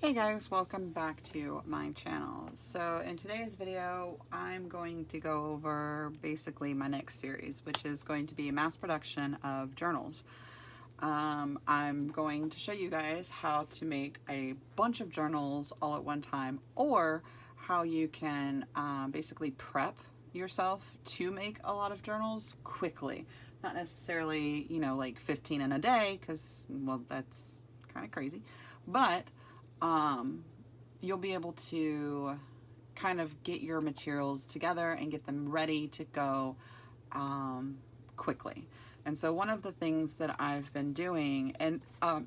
Hey guys, welcome back to my channel. So in today's video, I'm going to go over basically my next series, which is going to be a mass production of journals. I'm going to show you guys how to make a bunch of journals all at one time, or how you can basically prep yourself to make a lot of journals quickly. Not necessarily, you know, like 15 in a day, because, well, that's kind of crazy, but you'll be able to kind of get your materials together and get them ready to go quickly. And so one of the things that I've been doing, and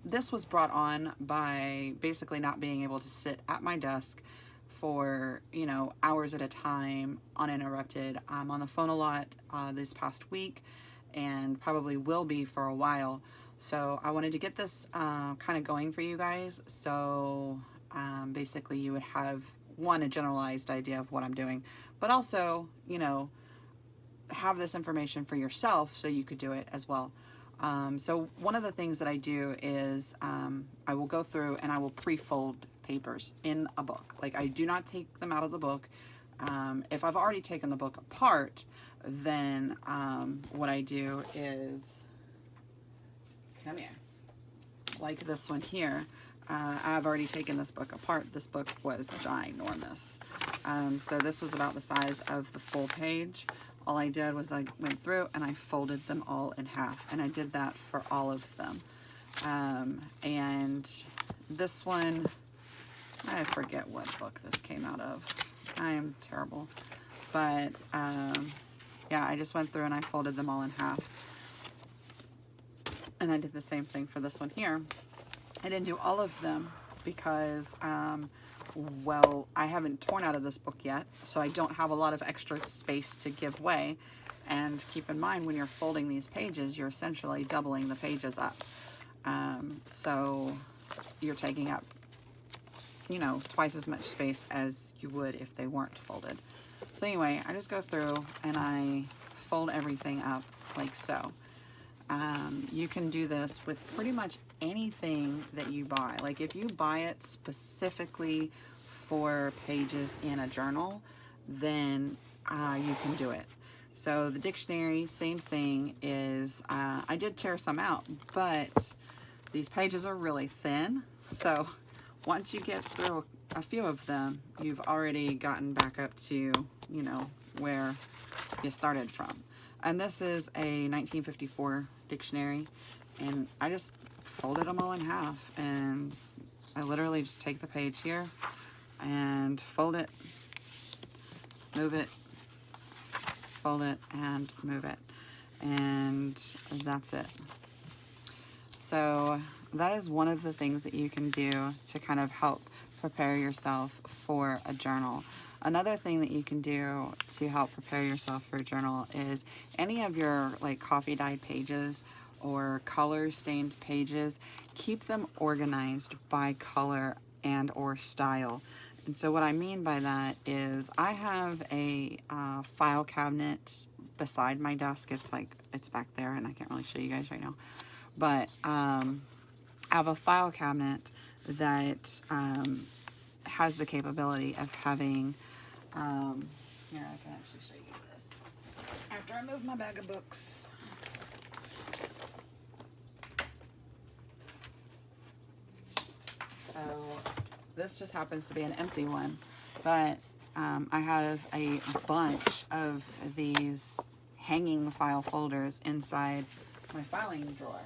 this was brought on by basically not being able to sit at my desk for, you know, hours at a time uninterrupted. I'm on the phone a lot this past week, and probably will be for a while. So I wanted to get this kind of going for you guys. So basically you would have, one, a generalized idea of what I'm doing, but also, you know, have this information for yourself so you could do it as well. So one of the things that I do is I will go through and I will pre-fold papers in a book. Like, I do not take them out of the book. If I've already taken the book apart, then what I do is, come here, like this one here. I've already taken this book apart. This book was ginormous. So this was about the size of the full page. All I did was I went through and I folded them all in half, and I did that for all of them. And this one, I forget what book this came out of. I am terrible. But yeah, I just went through and I folded them all in half. And I did the same thing for this one here. I didn't do all of them because, well, I haven't torn out of this book yet, so I don't have a lot of extra space to give away. And keep in mind, when you're folding these pages, you're essentially doubling the pages up. So you're taking up, you know, twice as much space as you would if they weren't folded. So anyway, I just go through and I fold everything up like so. You can do this with pretty much anything that you buy. Like, if you buy it specifically for pages in a journal, then you can do it. So the dictionary, same thing, is I did tear some out, but these pages are really thin. So once you get through a few of them, you've already gotten back up to, you know, where you started from. And this is a 1954 dictionary, and I just folded them all in half, and I literally just take the page here and fold it, move it, fold it, and move it, and that's it. So that is one of the things that you can do to kind of help prepare yourself for a journal. Another thing that you can do to help prepare yourself for a journal is any of your like coffee dyed pages or color stained pages, keep them organized by color and or style. And so what I mean by that is I have a file cabinet beside my desk. It's like, it's back there and I can't really show you guys right now. But I have a file cabinet that has the capability of having, here, I can actually show you this after I move my bag of books. So this just happens to be an empty one, but I have a bunch of these hanging file folders inside my filing drawer.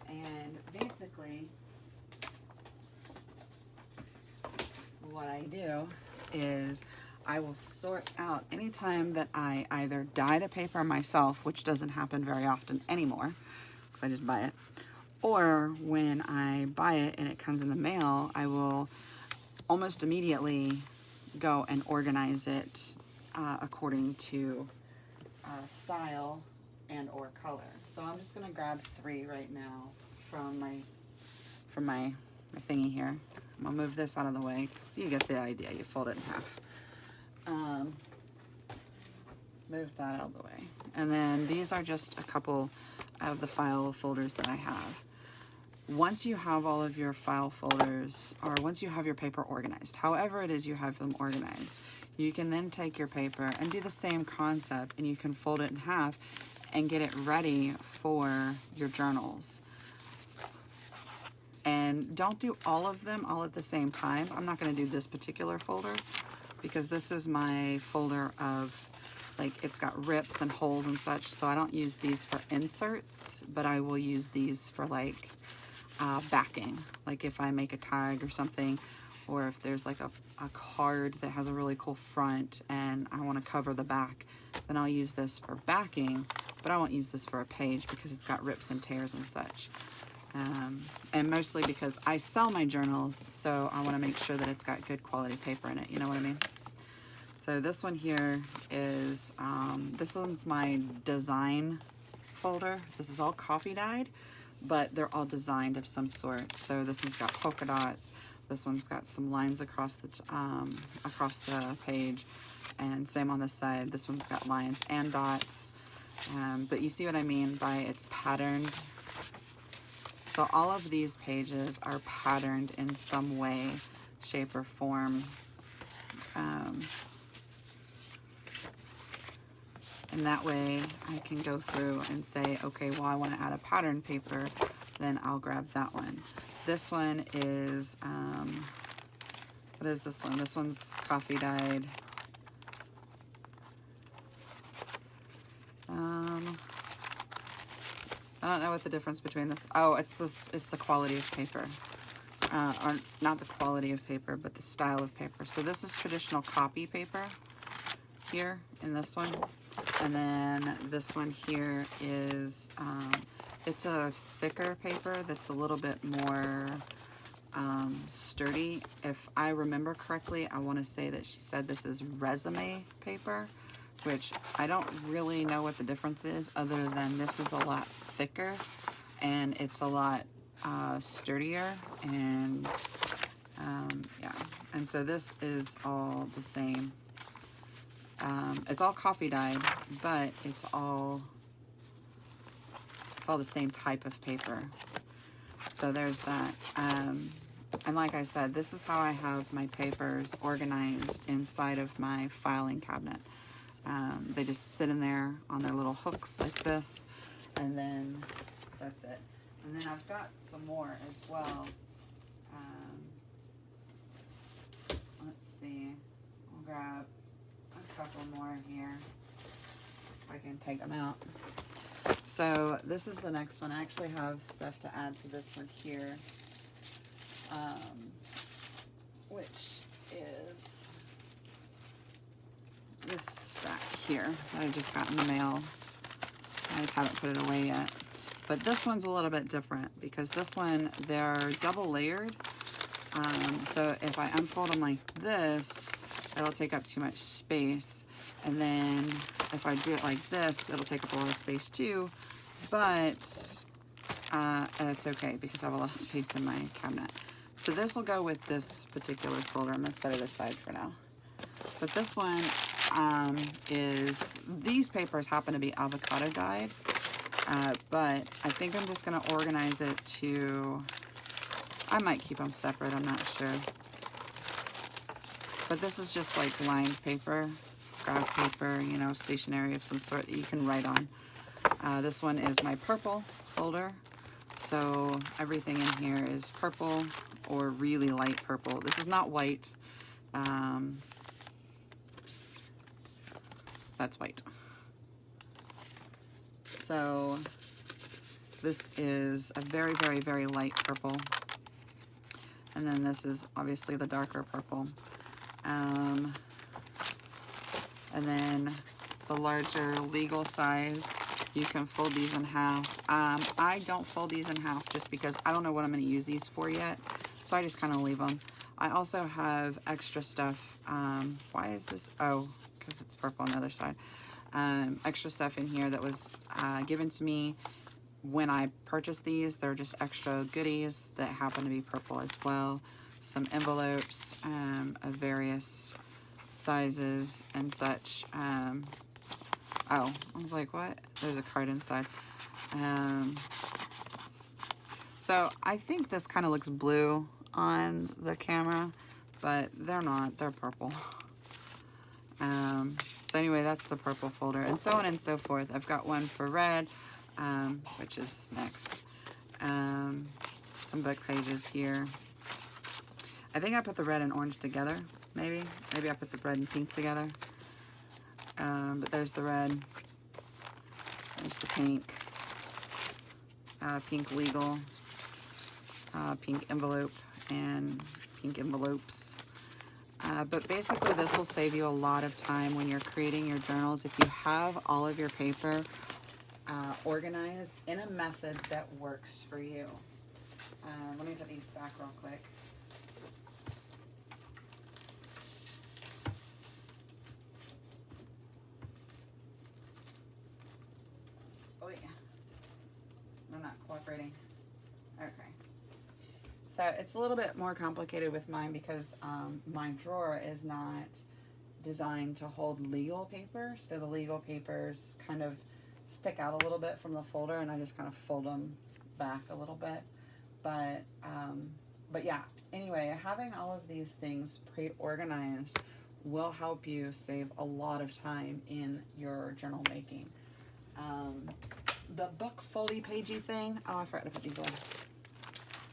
And basically what I do is I will sort out anytime that I either dye the paper myself, which doesn't happen very often anymore because I just buy it, or when I buy it and it comes in the mail, I will almost immediately go and organize it according to style and or color. So I'm just going to grab 3 right now from my thingy here. I'm going to move this out of the way because you get the idea. You fold it in half. Move that out of the way. And then these are just a couple of the file folders that I have. once you have all of your file folders, or once you have your paper organized, however it is you have them organized, you can then take your paper and do the same concept, and you can fold it in half and get it ready for your journals. And don't do all of them all at the same time. I'm not going to do this particular folder because this is my folder of, like, it's got rips and holes and such, so I don't use these for inserts, but I will use these for, like, backing. Like if I make a tag or something, or if there's like a card that has a really cool front and I want to cover the back, then I'll use this for backing, but I won't use this for a page because it's got rips and tears and such. And mostly because I sell my journals, so I want to make sure that it's got good quality paper in it, you know what I mean? So this one here is, this one's my design folder. This is all coffee dyed, but they're all designed of some sort. So this one's got polka dots. This one's got some lines across the page, and same on this side. This one's got lines and dots. But you see what I mean by it's patterned. So all of these pages are patterned in some way, shape, or form. And that way I can go through and say, okay, well, I want to add a pattern paper, then I'll grab that one. This one is, what is this one? This one's coffee dyed. I don't know what the difference between this. Oh, it's the quality of paper. Or not the quality of paper, but the style of paper. So this is traditional copy paper here in this one. And then this one here is, it's a thicker paper that's a little bit more sturdy. If I remember correctly, I want to say that she said this is resume paper, which I don't really know what the difference is, other than this is a lot thicker and it's a lot sturdier, and yeah. And so this is all the same. It's all coffee dyed, but it's all the same type of paper. So there's that. And like I said, this is how I have my papers organized inside of my filing cabinet. They just sit in there on their little hooks like this, and then that's it. And then I've got some more as well. Let's see. I'll grab a couple more here if I can take them out. So this is the next one. I actually have stuff to add to this one here, which is this stack here that I just got in the mail. I just haven't put it away yet. But this one's a little bit different because this one, they're double layered. So if I unfold them like this, it'll take up too much space. And then if I do it like this, it'll take up a lot of space too. But it's okay because I have a lot of space in my cabinet. So this will go with this particular folder. I'm going to set it aside for now. But this one these papers happen to be avocado dyed. But I think I'm just going to organize it to, I might keep them separate, I'm not sure. But this is just like lined paper, graph paper, you know, stationery of some sort that you can write on. This one is my purple folder. So everything in here is purple or really light purple. This is not white. That's white. So this is a very, very, very light purple. And then this is obviously the darker purple. And then the larger legal size, you can fold these in half. I don't fold these in half just because I don't know what I'm going to use these for yet. So I just kind of leave them. I also have extra stuff. Why is this? Oh, because it's purple on the other side. Extra stuff in here that was given to me when I purchased these. They're just extra goodies that happen to be purple as well. Some envelopes of various sizes and such. Oh, I was like, what? There's a card inside. So I think this kind of looks blue on the camera, but they're not, they're purple. So anyway, that's the purple folder, and so on and so forth. I've got one for red, which is next. Some book pages here. I think I put the red and orange together, maybe. Maybe I put the red and pink together. But there's the red, there's the pink, pink legal, pink envelope, and pink envelopes. But basically this will save you a lot of time when you're creating your journals if you have all of your paper organized in a method that works for you. Let me put these back real quick. Oh yeah, I'm not cooperating. Okay. So it's a little bit more complicated with mine because my drawer is not designed to hold legal paper. So the legal papers kind of stick out a little bit from the folder, and I just kind of fold them back a little bit. But yeah, anyway, having all of these things pre-organized will help you save a lot of time in your journal making. The book foldy pagey thing, oh, I forgot to put these away.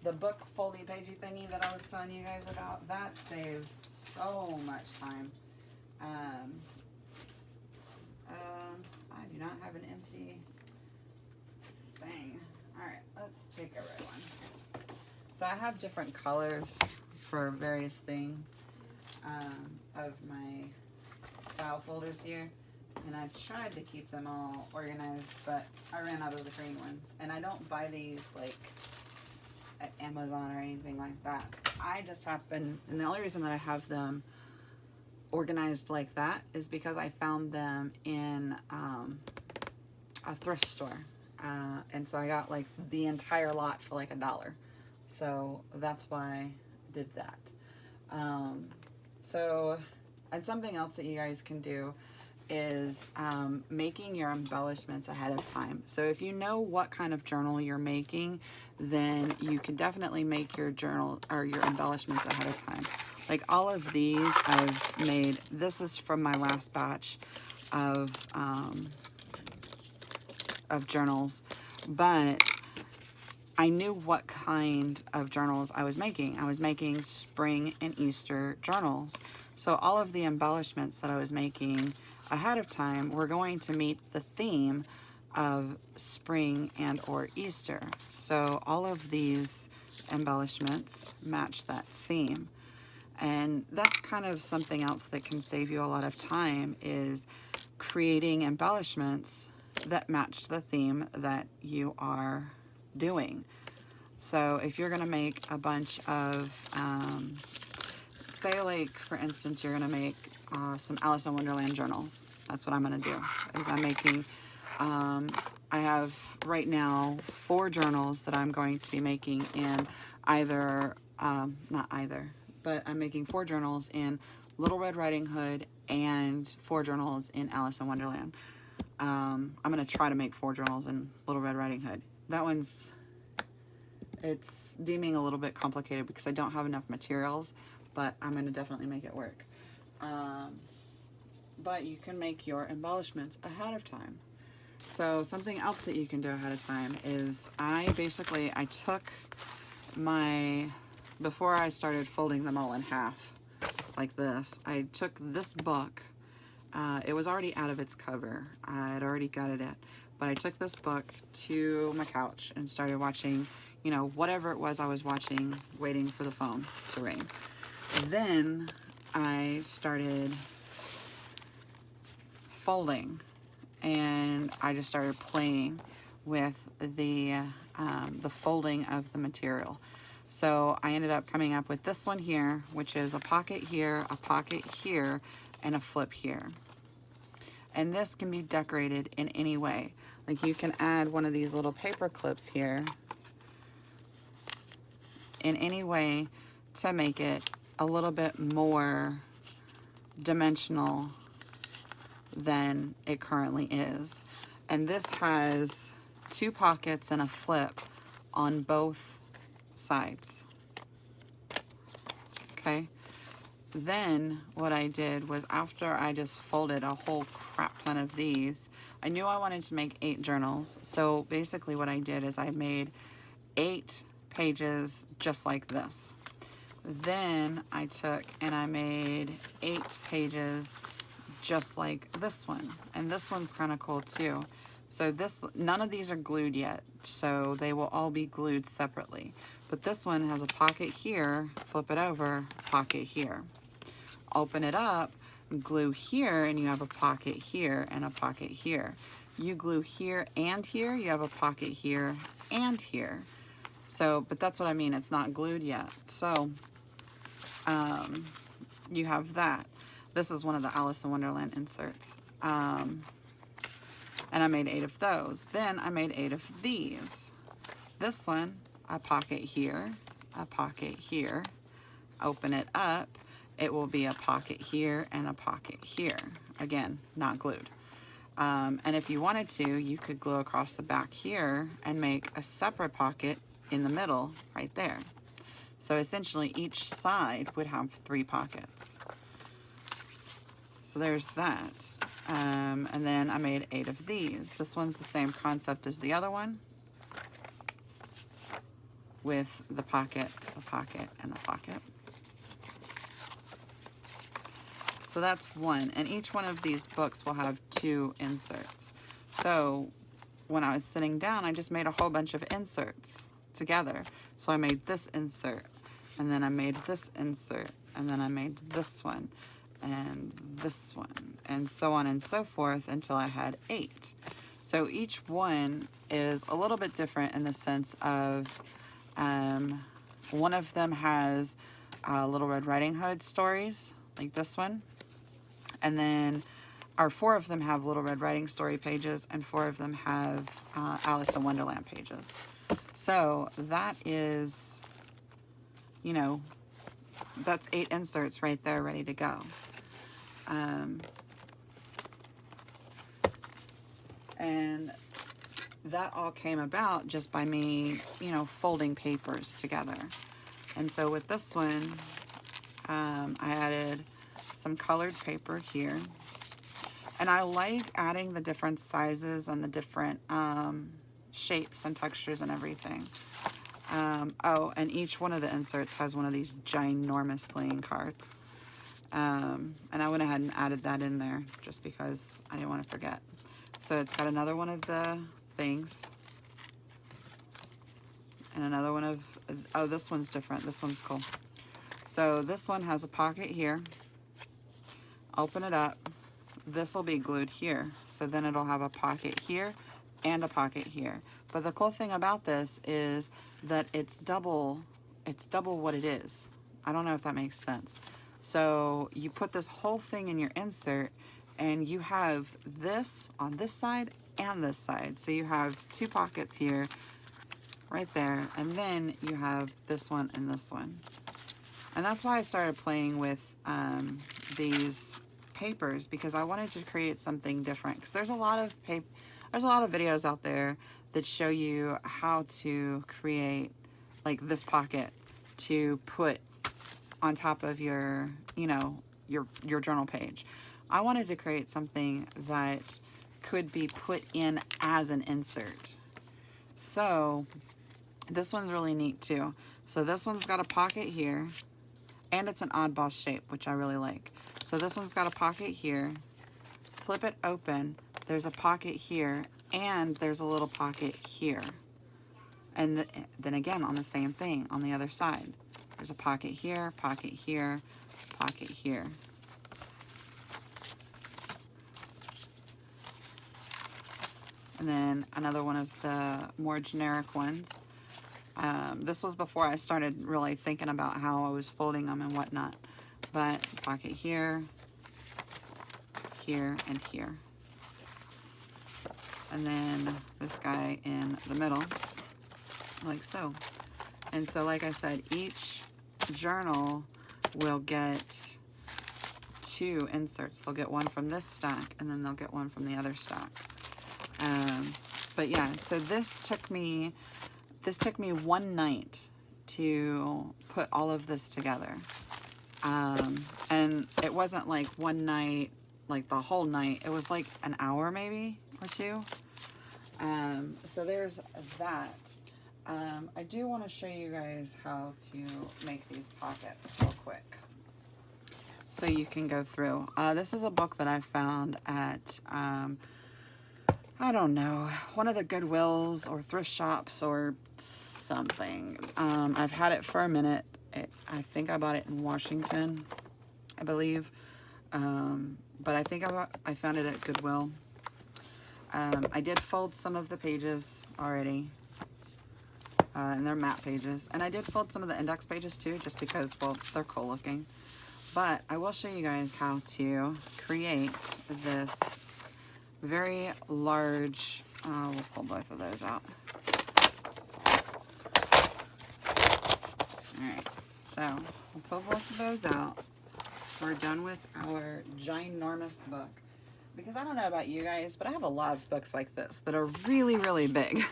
The book foldy pagey thingy that I was telling you guys about, that saves so much time. I do not have an empty thing. Alright, let's take a red one. So I have different colors for various things of my file folders here. And I tried to keep them all organized, but I ran out of the green ones. And I don't buy these like at Amazon or anything like that. I just happen, and the only reason that I have them organized like that is because I found them in a thrift store. And so I got like the entire lot for like $1. So that's why I did that. And something else that you guys can do is making your embellishments ahead of time. So if you know what kind of journal you're making, then you can definitely make your journal or your embellishments ahead of time. Like all of these I've made, this is from my last batch of journals, but I knew what kind of journals I was making. I was making spring and Easter journals. So all of the embellishments that I was making ahead of time were going to meet the theme of spring and or Easter. So all of these embellishments match that theme. And that's kind of something else that can save you a lot of time, is creating embellishments that match the theme that you are doing. So if you're going to make a bunch of, say like for instance, you're going to make some Alice in Wonderland journals. That's what I'm going to do, is I'm making, I have right now 4 journals that I'm going to be making in either, not either, but I'm making 4 journals in Little Red Riding Hood and 4 journals in Alice in Wonderland. I'm going to try to make 4 journals in Little Red Riding Hood. That one's, it's deeming a little bit complicated because I don't have enough materials, but I'm going to definitely make it work. But you can make your embellishments ahead of time. So something else that you can do ahead of time is I took my, before I started folding them all in half like this, I took this book. It was already out of its cover. I had already gutted it. But I took this book to my couch and started watching, you know, whatever it was I was watching, waiting for the phone to ring. Then I started folding, and I just started playing with the folding of the material. So I ended up coming up with this one here, which is a pocket here, and a flip here. And this can be decorated in any way. Like you can add one of these little paper clips here in any way to make it a little bit more dimensional than it currently is. And this has 2 pockets and a flip on both sides. Okay. Then what I did was, after I just folded a whole crap ton of these, I knew I wanted to make 8 journals. So basically what I did is I made 8 pages just like this. Then I took and I made 8 pages just like this one. And this one's kind of cool too. So this, none of these are glued yet, so they will all be glued separately. But this one has a pocket here, flip it over, pocket here. Open it up, glue here, and you have a pocket here and a pocket here. You glue here and here, you have a pocket here and here. So, but that's what I mean, it's not glued yet. So, you have that. This is one of the Alice in Wonderland inserts. And I made 8 of those. Then I made 8 of these. This one, a pocket here, a pocket here. Open it up, it will be a pocket here and a pocket here. Again, not glued. And if you wanted to, you could glue across the back here and make a separate pocket in the middle right there. So essentially each side would have 3 pockets. So there's that. And then I made 8 of these. This one's the same concept as the other one, with the pocket, and the pocket. So that's one, and each one of these books will have 2 inserts. So when I was sitting down, I just made a whole bunch of inserts together. So I made this insert, and then I made this insert, and then I made this one, and this one, and so on and so forth until I had 8. So each one is a little bit different in the sense of one of them has Little Red Riding Hood stories, like this one. And then 4 of them have Little Red Riding Story pages, and 4 of them have Alice in Wonderland pages. So that is, you know, that's 8 inserts right there ready to go. And that all came about just by me, you know, folding papers together. And so with this one, I added some colored paper here. And I like adding the different sizes and the different shapes and textures and everything. Oh, and each one of the inserts has one of these ginormous playing cards. And I went ahead and added that in there just because I didn't want to forget. So it's got another one of the things. And another one of, oh, this one's different. This one's cool. So this one has a pocket here. Open it up. This will be glued here. So then it'll have a pocket here and a pocket here. But the cool thing about this is that it's double what it is. I don't know if that makes sense. So you put this whole thing in your insert and you have this on this side and this side. So you have 2 pockets here, right there, and then you have this one and this one. And that's why I started playing with these papers, because I wanted to create something different. Because there's a lot of videos out there that show you how to create like this pocket to put on top of your, you know, your journal page. I wanted to create something that could be put in as an insert. So this one's really neat too. So this one's got a pocket here, and it's an oddball shape, which I really like. So this one's got a pocket here. Flip it open, there's a pocket here, and there's a little pocket here. And then again, on the same thing, on the other side, there's a pocket here, pocket here, pocket here. And then another one of the more generic ones. This was before I started really thinking about how I was folding them and whatnot. But pocket here, here, and here. And then this guy in the middle, like so. And so, like I said, each journal will get 2 inserts. They'll get one from this stack, and then they'll get one from the other stack. But yeah, so this took me 1 night to put all of this together. And it wasn't like one night, like the whole night. It was like an hour maybe or two. So there's that. I do want to show you guys how to make these pockets real quick, so you can go through. This is a book that I found at, I don't know, one of the Goodwills or thrift shops or something. I've had it for a minute. I think I bought it in Washington, I believe. But I think I found it at Goodwill. I did fold some of the pages already. And they're matte pages. And I did fold some of the index pages too, just because, well, they're cool looking. But I will show you guys how to create this very large, we'll pull both of those out. Alright, so we'll pull both of those out. We're done with our ginormous book. Because I don't know about you guys, but I have a lot of books like this that are really, really big.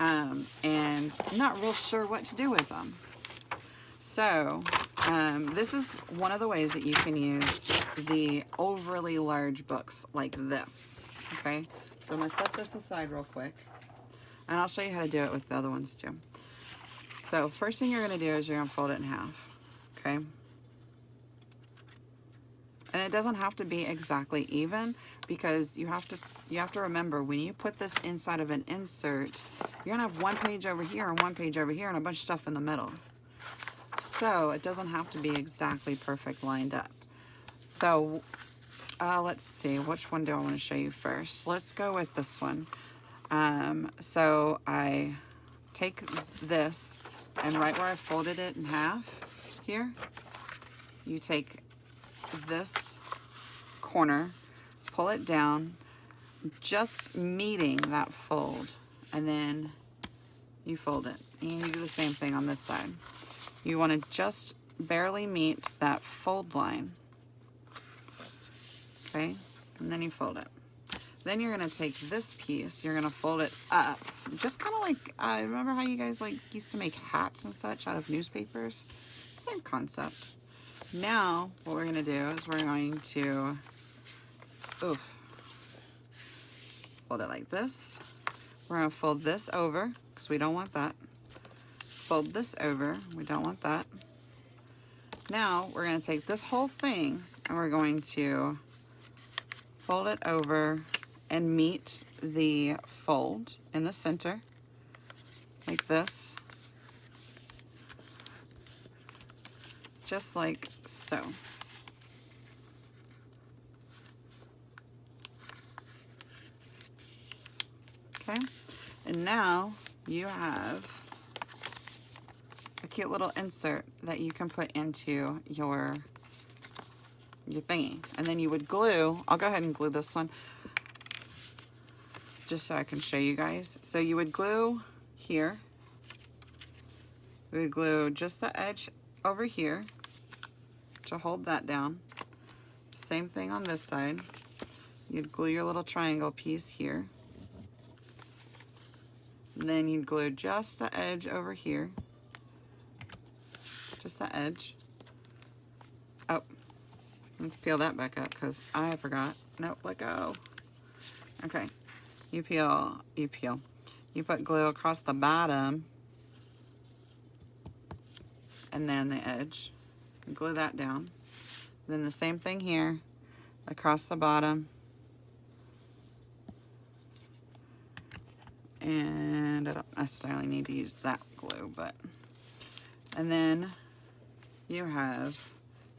And I'm not real sure what to do with them. So, this is one of the ways that you can use the overly large books like this. Okay, so I'm going to set this aside real quick. And I'll show you how to do it with the other ones too. So, first thing you're going to do is you're going to fold it in half. Okay. And it doesn't have to be exactly even, because you have to remember, when you put this inside of an insert, you're gonna have one page over here and one page over here and a bunch of stuff in the middle. So it doesn't have to be exactly perfect lined up. So let's see, which one do I want to show you first? Let's go with this one. So I take this, and right where I folded it in half here, you take this corner, pull it down, just meeting that fold, and then you fold it. And you do the same thing on this side. You want to just barely meet that fold line. Okay, and then you fold it. Then you're going to take this piece, you're going to fold it up, just kind of like, remember how you guys like used to make hats and such out of newspapers? Same concept. Now, what we're going to do is we're going to, fold it like this. We're going to fold this over, because we don't want that. Fold this over, we don't want that. Now, we're going to take this whole thing, and we're going to fold it over and meet the fold in the center, like this. Just like so. Okay, and now you have a cute little insert that you can put into your thingy. And then you would glue, I'll go ahead and glue this one just so I can show you guys. So you would glue here. We would glue just the edge over here to hold that down. Same thing on this side. You'd glue your little triangle piece here. And then you'd glue just the edge over here. Just the edge. Oh, let's peel that back up because I forgot. Nope, let go. Okay, you peel. You put glue across the bottom and then the edge. Glue that down. Then the same thing here, across the bottom. And I don't necessarily need to use that glue, but. And then you have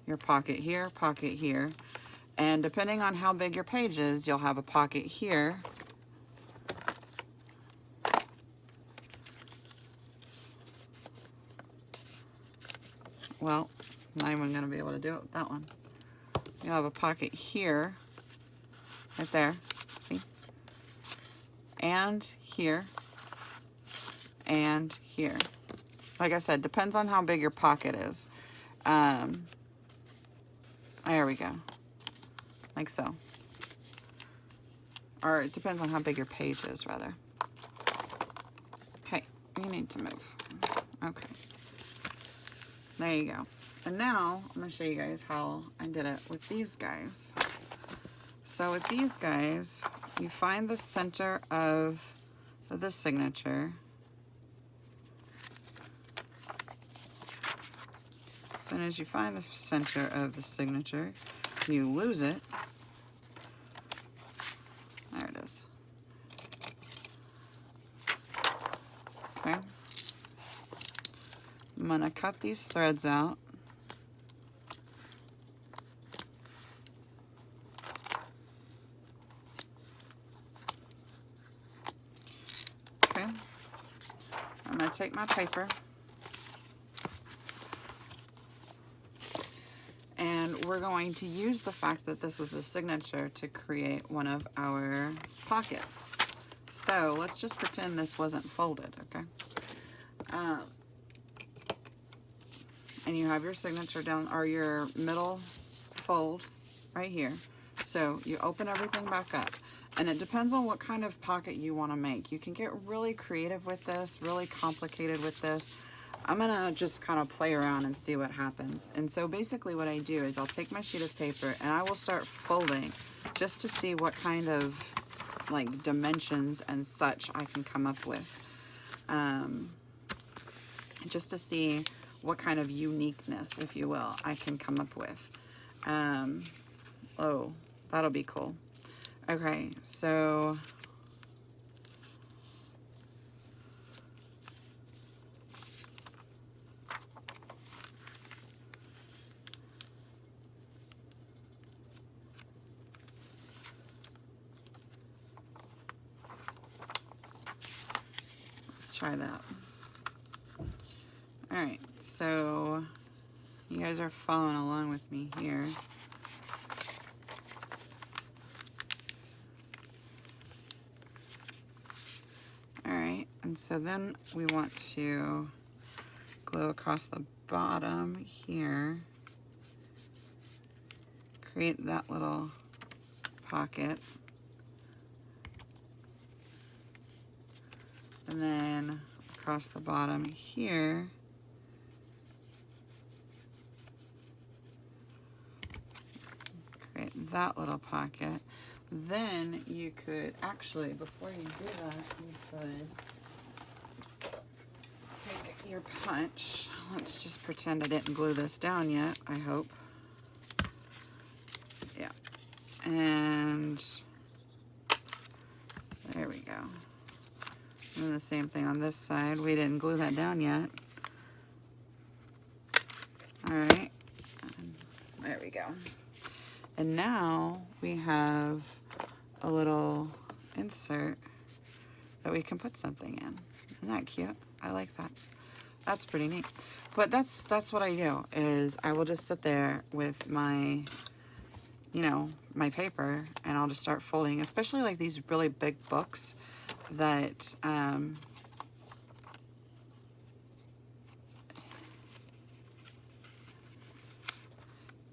your pocket here, and depending on how big your page is, you'll have a pocket here. Well, I'm not even going to be able to do it with that one. You'll have a pocket here, right there, see? And here, and here. Like I said, depends on how big your pocket is. There we go. Like so. Or it depends on how big your page is, rather. Hey, you need to move. Okay. There you go. And now I'm going to show you guys how I did it with these guys. So with these guys, you find the center of the signature. As soon as you find the center of the signature, you lose it. There it is. Okay. I'm going to cut these threads out. Okay. I'm going to take my paper and we're going to use the fact that this is a signature to create one of our pockets. So let's just pretend this wasn't folded, okay? And you have your signature down, or your middle fold right here. So you open everything back up. And it depends on what kind of pocket you want to make. You can get really creative with this, really complicated with this. I'm going to just kind of play around and see what happens. And so basically what I do is I'll take my sheet of paper and I will start folding just to see what kind of like dimensions and such I can come up with. Just to see what kind of uniqueness, if you will, I can come up with. Oh, that'll be cool. Okay, so let's try that. All right, so you guys are following along with me here. All right, and so then we want to glue across the bottom here, create that little pocket, and then across the bottom here, create that little pocket. Then you could actually, before you do that, you could take your punch. Let's just pretend I didn't glue this down yet, I hope. Yeah. And there we go. And the same thing on this side. We didn't glue that down yet. All right. And there we go. And now we have a little insert that we can put something in. Isn't that cute? I like that. That's pretty neat. But that's what I do, is I will just sit there with my, you know, my paper, and I'll just start folding, especially like these really big books that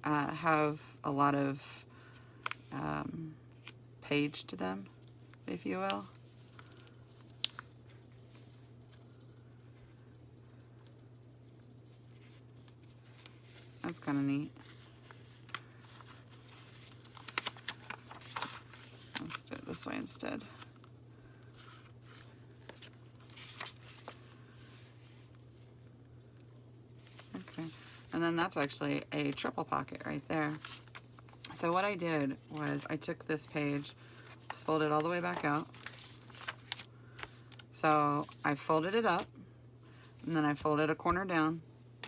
have a lot of page to them, if you will. That's kind of neat. Let's do it this way instead. Okay, and then that's actually a triple pocket right there. So what I did was I took this page, just folded all the way back out. So I folded it up, and then I folded a corner down,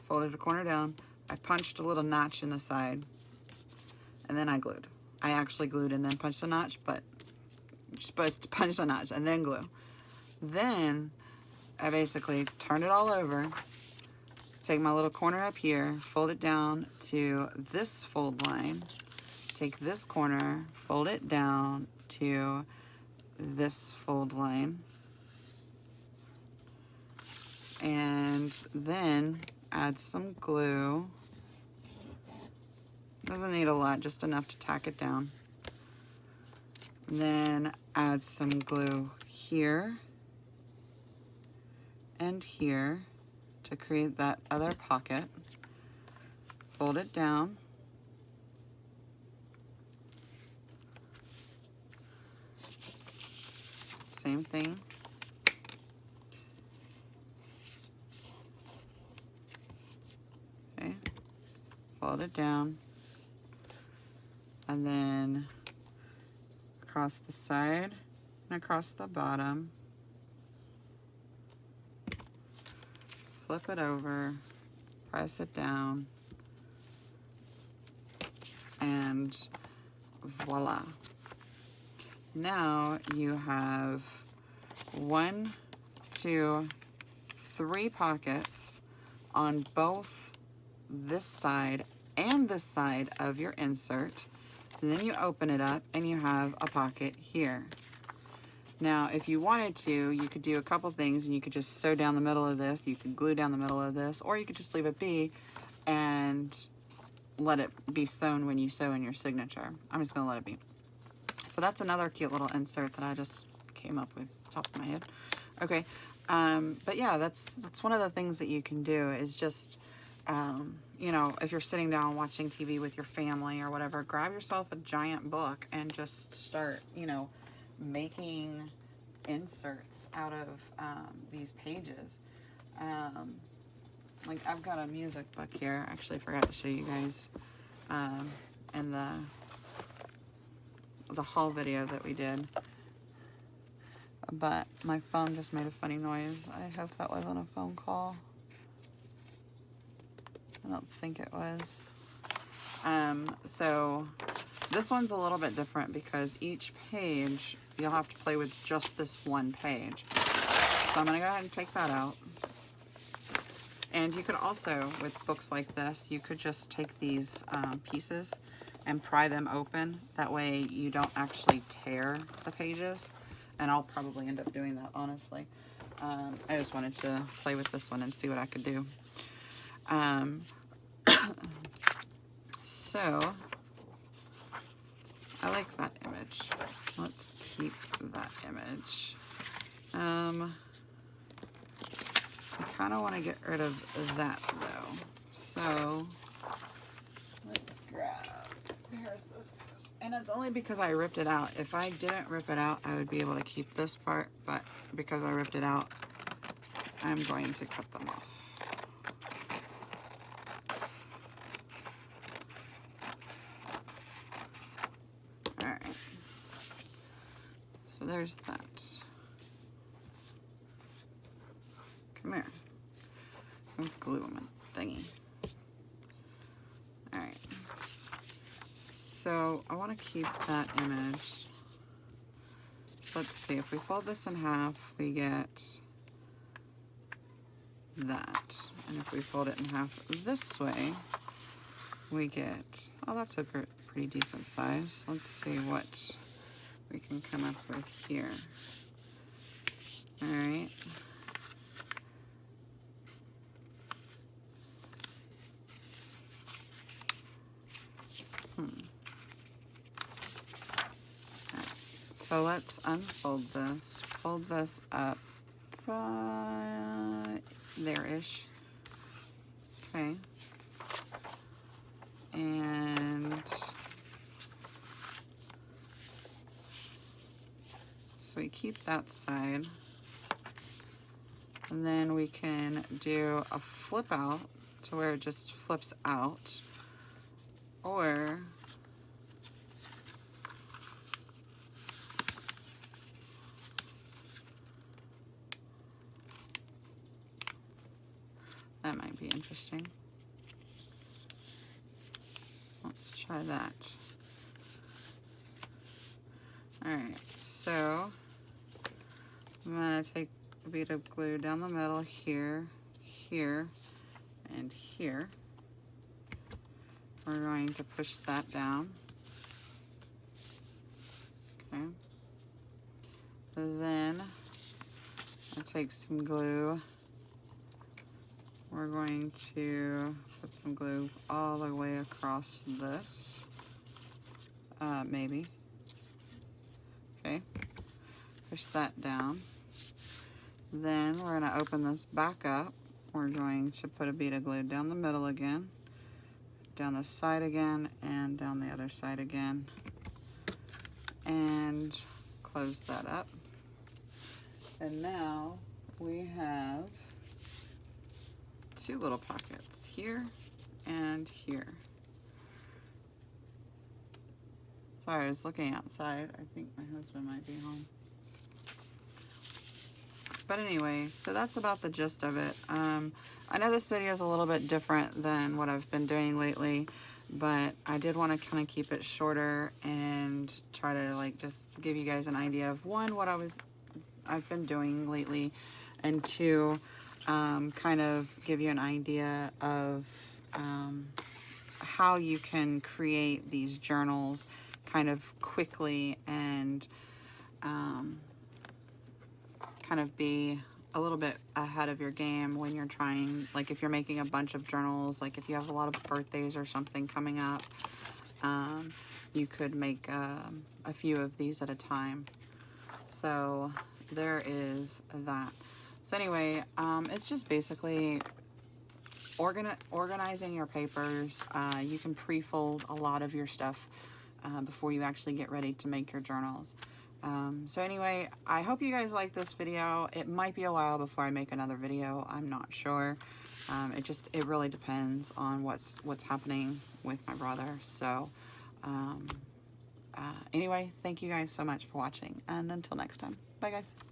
folded a corner down. I punched a little notch in the side, and then I glued. I actually glued and then punched a notch, but you're supposed to punch a notch and then glue. Then I basically turned it all over, take my little corner up here, fold it down to this fold line, take this corner, fold it down to this fold line, and then add some glue. Doesn't need a lot, just enough to tack it down. And then add some glue here and here. to create that other pocket. Fold it down. Same thing. Okay. Fold it down. And then across the side and across the bottom. Flip it over, press it down, and voila. Now you have 1, 2, 3 pockets on both this side and this side of your insert. And then you open it up and you have a pocket here. Now, if you wanted to, you could do a couple things, and you could just sew down the middle of this, you could glue down the middle of this, or you could just leave it be and let it be sewn when you sew in your signature. I'm just gonna let it be. So that's another cute little insert that I just came up with top of my head. Okay, but yeah, that's one of the things that you can do is just, you know, if you're sitting down watching TV with your family or whatever, grab yourself a giant book and just start, you know, making inserts out of these pages. Like I've got a music book here. Actually, I forgot to show you guys in the haul video that we did. But my phone just made a funny noise. I hope that wasn't a phone call. I don't think it was. So this one's a little bit different because each page you'll have to play with just this one page. So I'm gonna go ahead and take that out. And you could also, with books like this, you could just take these pieces and pry them open. That way you don't actually tear the pages. And I'll probably end up doing that, honestly. I just wanted to play with this one and see what I could do. So I like that image. Let's keep that image. I kind of want to get rid of that though. So let's grab a pair of scissors. And it's only because I ripped it out. If I didn't rip it out, I would be able to keep this part, but because I ripped it out, I'm going to cut them off. So there's that. Come here. Let's glue them in thingy. Alright. So I want to keep that image. So let's see. If we fold this in half, we get that. And if we fold it in half this way, we get... Oh, that's a pretty decent size. Let's see what we can come up with here. All right. So let's unfold this, fold this up there-ish. Okay. And so we keep that side. And then we can do a flip out to where it just flips out. Or that might be interesting. Let's try that. Alright, so I'm going to take a bead of glue down the middle here, here, and here. We're going to push that down. Okay. Then I'll take some glue. We're going to put some glue all the way across this. Maybe. Okay. Push that down. Then we're going to open this back up we're going to put a bead of glue down the middle again, down the side again, and down the other side again, and close that up. And now we have two little pockets here and here. Sorry, I was looking outside. I think my husband might be home. But anyway, so that's about the gist of it. I know this video is a little bit different than what I've been doing lately, but I did want to kind of keep it shorter and try to like just give you guys an idea of one, what I've been doing lately, and two, kind of give you an idea of how you can create these journals kind of quickly and kind of be a little bit ahead of your game when you're trying, like if you're making a bunch of journals, like if you have a lot of birthdays or something coming up, you could make a few of these at a time. So there is that. So anyway, it's just basically organizing your papers. You can pre-fold a lot of your stuff before you actually get ready to make your journals. So anyway, I hope you guys like this video. It might be a while before I make another video. I'm not sure. It really depends on what's happening with my brother. So anyway, thank you guys so much for watching, and until next time, bye guys.